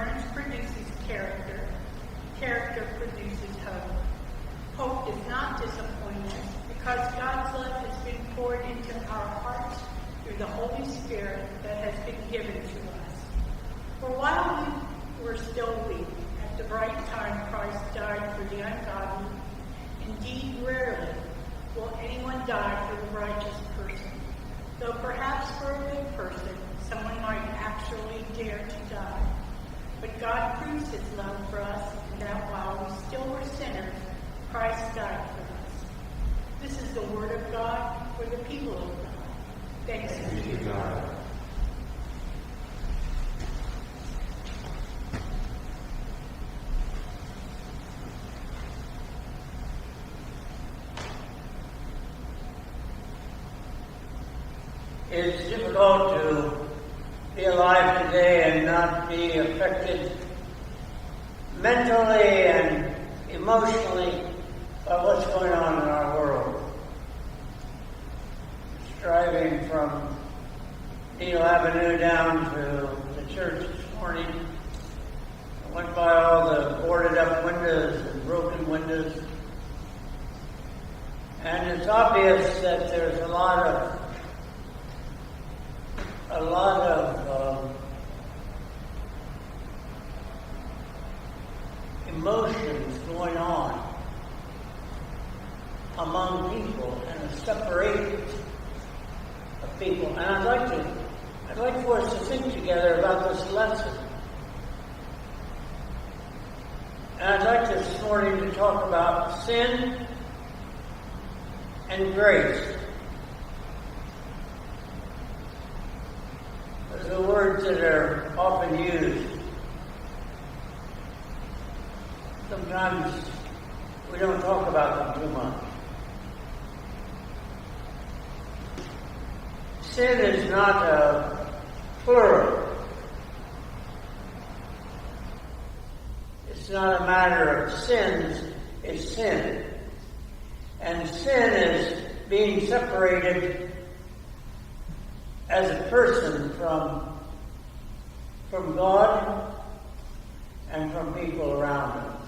Endurance produces character. Character produces hope. Hope does not disappoint us because God's love has been poured into our hearts through the Holy Spirit that has been given to us. For while we were still weak, at the right time Christ died for the ungodly. Indeed, rarely will anyone die for the righteous person, though perhaps for a good person someone might actually dare to die. But God proves his love for us in that while we still were sinners, Christ died for us. This is the word of God for the people of God. Thanks be to God. It's difficult to be alive today and not be affected mentally and emotionally by what's going on in our world. Driving from Neal Avenue down to the church this morning, I went by all the boarded up windows and broken windows, and it's obvious that there's a lot of emotions going on among people and a separation of people. And I'd like for us to think together about this lesson. And I'd like this morning to talk about sin and grace. Those are words that are often used. Sometimes we don't talk about them too much. Sin is not a plural. It's not a matter of sins, it's sin. And sin is being separated as a person from God and from people around us.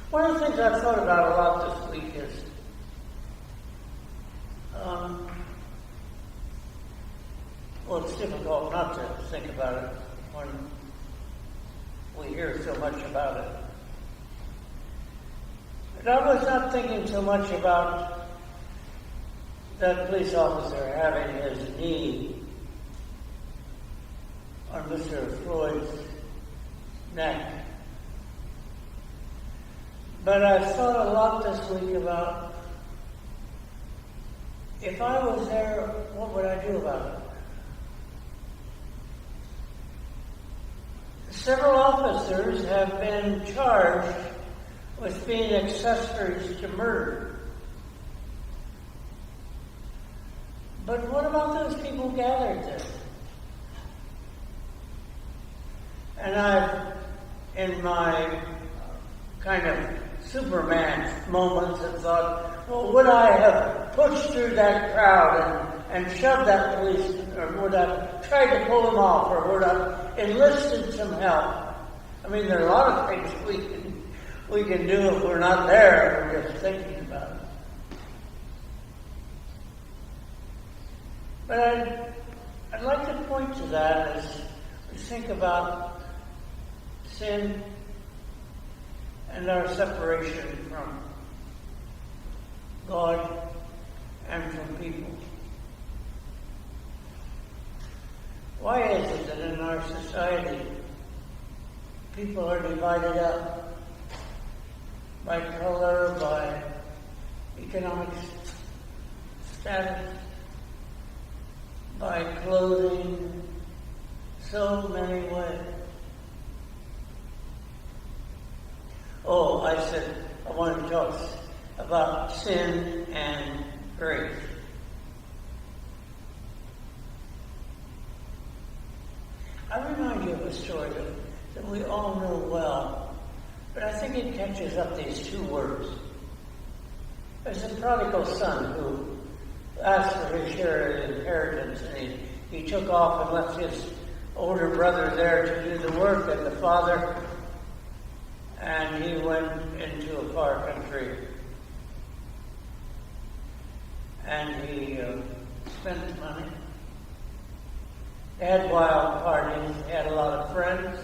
One of the things I've thought about a lot this week is it's difficult not to think about it when we hear so much about it. But I was not thinking so much about that police officer having his knee on Mr. Floyd's neck. But I thought a lot this week about, if I was there, what would I do about it? Several officers have been charged with being accessories to murder. But what about those people gathered there? And I've, in my kind of Superman moments, have thought, well, would I have pushed through that crowd and shoved that policeman, or would I have tried to pull him off, or would I have enlisted some help? I mean, there are a lot of things we can do if we're not there, if we're just thinking about it. But I'd like to point to that as we think about sin and our separation from God and from people. Why is it that in our society people are divided up by color, by economic status, by clothing, so many ways? Oh, I said I wanted to talk about sin and grace. I remind you of a story that we all know well, but I think it catches up these two words. There's a prodigal son who asked for his share of the inheritance, and he took off and left his older brother there to do the work and the father, and he went into a far country. And he spent money. He had wild parties. He had a lot of friends.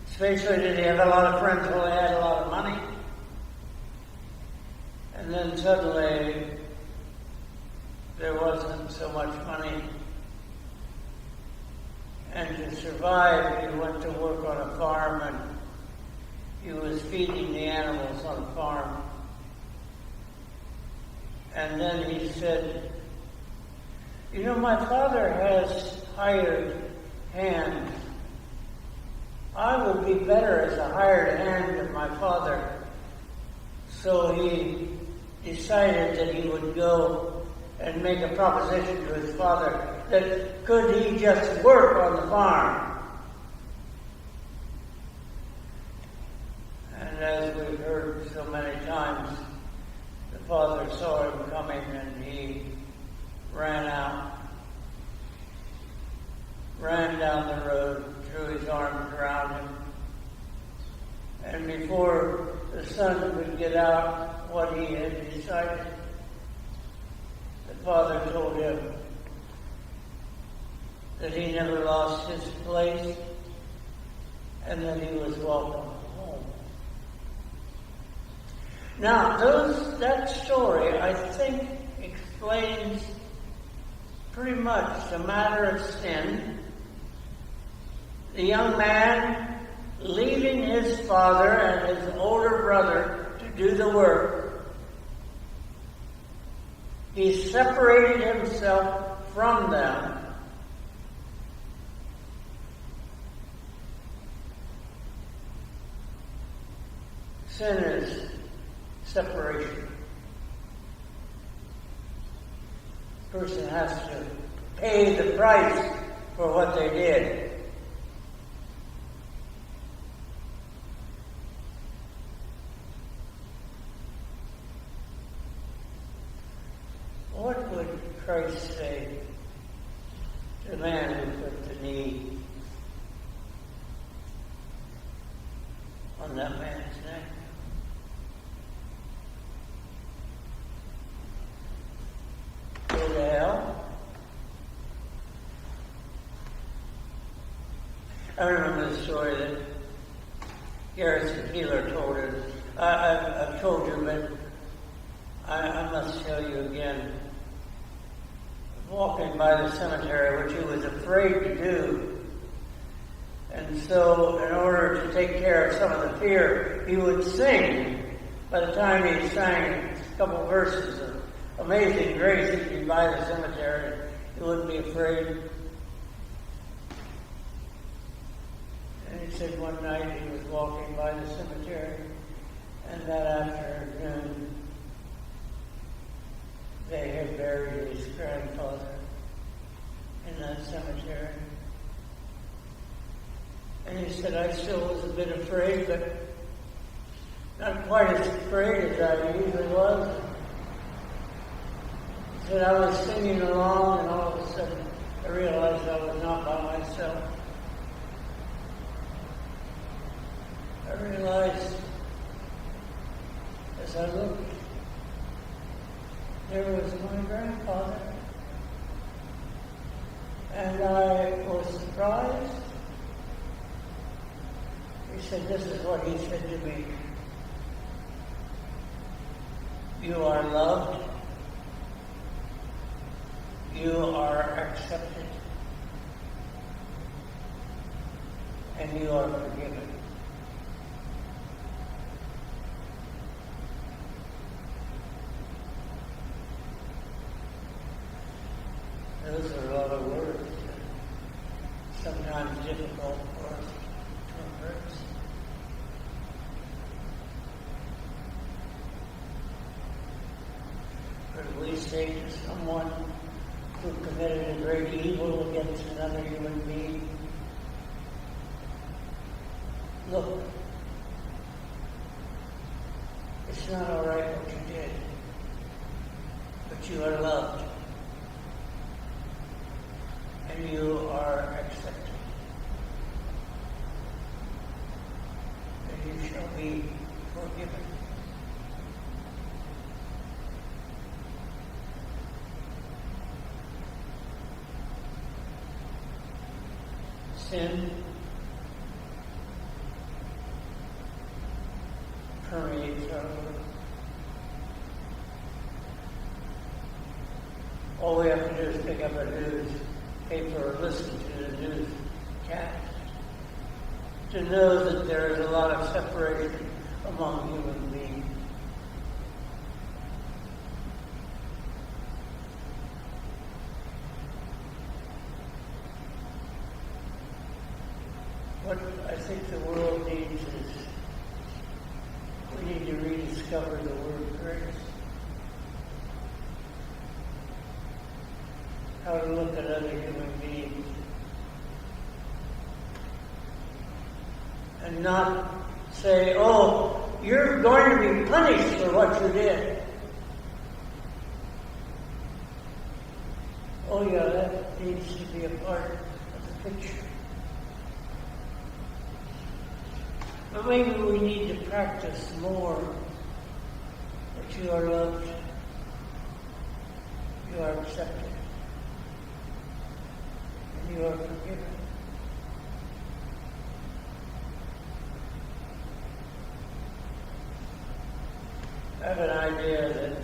Especially did he have a lot of friends while he had a lot of money. And then suddenly there wasn't so much money. And to survive, he went to work on a farm, and he was feeding the animals on a farm. And then he said, "You know, my father has hired hands. I would be better as a hired hand than my father." So he decided that he would go and make a proposition to his father that could he just work on the farm. And as we've heard so many times, the father saw him coming and he ran out, ran down the road, threw his arms around him. And before the son could get out what he had decided, the father told him that he never lost his place and that he was welcome home. Now, that story, I think, explains pretty much the matter of sin. The young man leaving his father and his older brother to do the work, he separated himself from them. Sin is separation. A person has to pay the price for what they did. What would Christ say to the man who put the knee on that man's neck? Go to hell? I remember the story that Garrison Keillor told us. I've told you, but I must tell you again. Walking by the cemetery, which he was afraid to do. And so, in order to take care of some of the fear, he would sing. By the time he sang a couple verses of Amazing Grace, he'd be by the cemetery. He wouldn't be afraid. And he said one night he was walking by the cemetery, and that afternoon they had buried his grandfather in that cemetery. And he said, I still was a bit afraid, but not quite as afraid as I usually was. He said, I was singing along, and all of a sudden I realized I was not by myself. I realized as I looked, there was my grandfather. And I was surprised. He said, this is what he said to me. You are loved. You are accepted. And you are forgiven. Those are a lot of words, sometimes difficult for us to embrace. Could we say to someone who committed a great evil against another human being, look, it's not all right what you did, but you are loved. And you are accepted. be forgiven. Sin permeates our world. All we have to do is pick up a newspaper or listen to the newscast to know that there is a lot of separation among human beings. What I think the world needs is we need to rediscover the word grace. How to look at other human beings and not say, oh, you're going to be punished for what you did. Oh yeah, that needs to be a part of the picture. But maybe we need to practice more that you are loved, you are accepted, and you are forgiven. I have an idea that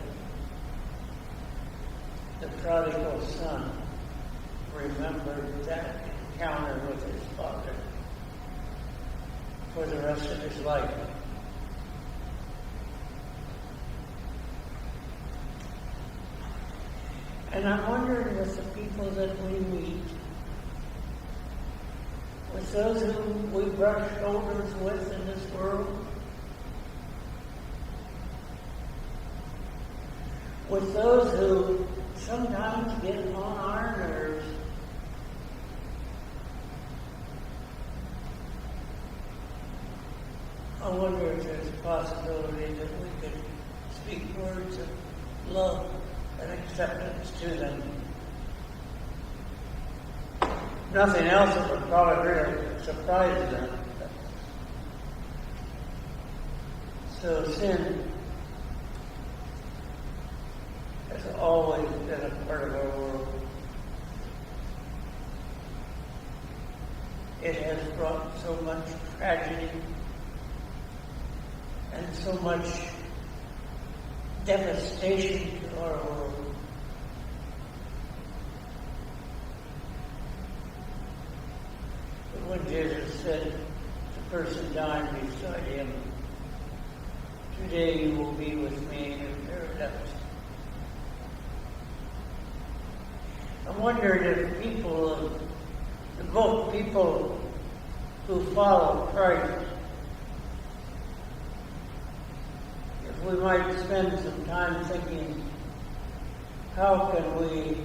the prodigal son remembered that encounter with his father for the rest of his life. And I'm wondering with the people that we meet, with those whom we brush shoulders with in this world, with those who sometimes get on our nerves, I wonder if there's a possibility that we could speak words of love and acceptance to them. Nothing else that would probably really surprise them. So sin has always been a part of our world. It has brought so much tragedy and so much devastation to our world. But when Jesus said to the person dying beside him, "Today you will be with me in paradise," I wondered if people of the book, people who follow Christ, if we might spend some time thinking, how can we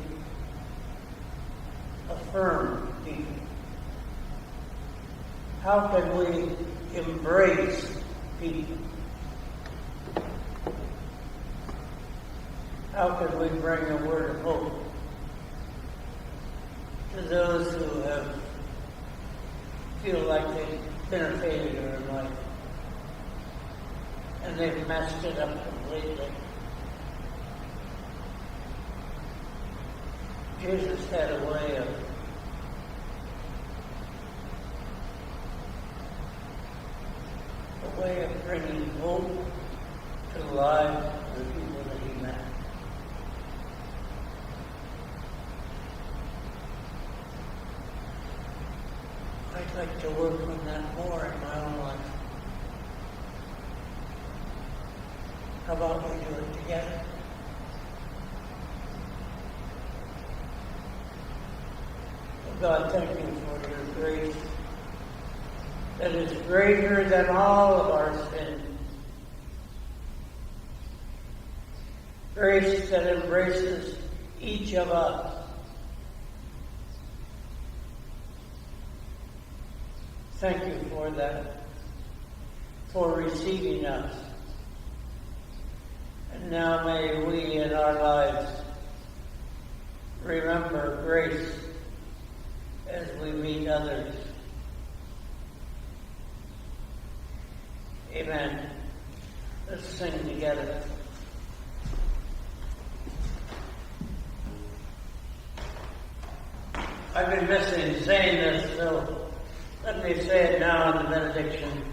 affirm people? How can we embrace people? How can we bring a word of hope to those who feel like they've been a failure in life and they've messed it up completely? Jesus had a way of bringing hope to the lives of the people that he met. I'd like to work on that more in my own life. How about we do it together? Oh God, thank you for your grace that is greater than all of our sins. Grace that embraces each of us. Thank you for that, for receiving us. And now may we in our lives remember grace as we meet others. Amen. Let's sing together. I've been missing saying this, so let me say it now in the benediction.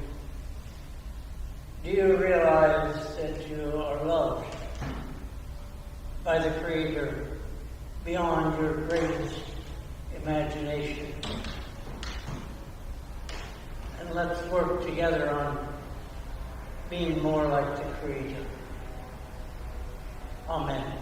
Do you realize that you are loved by the Creator beyond your greatest imagination? And let's work together on being more like the Creator. Amen.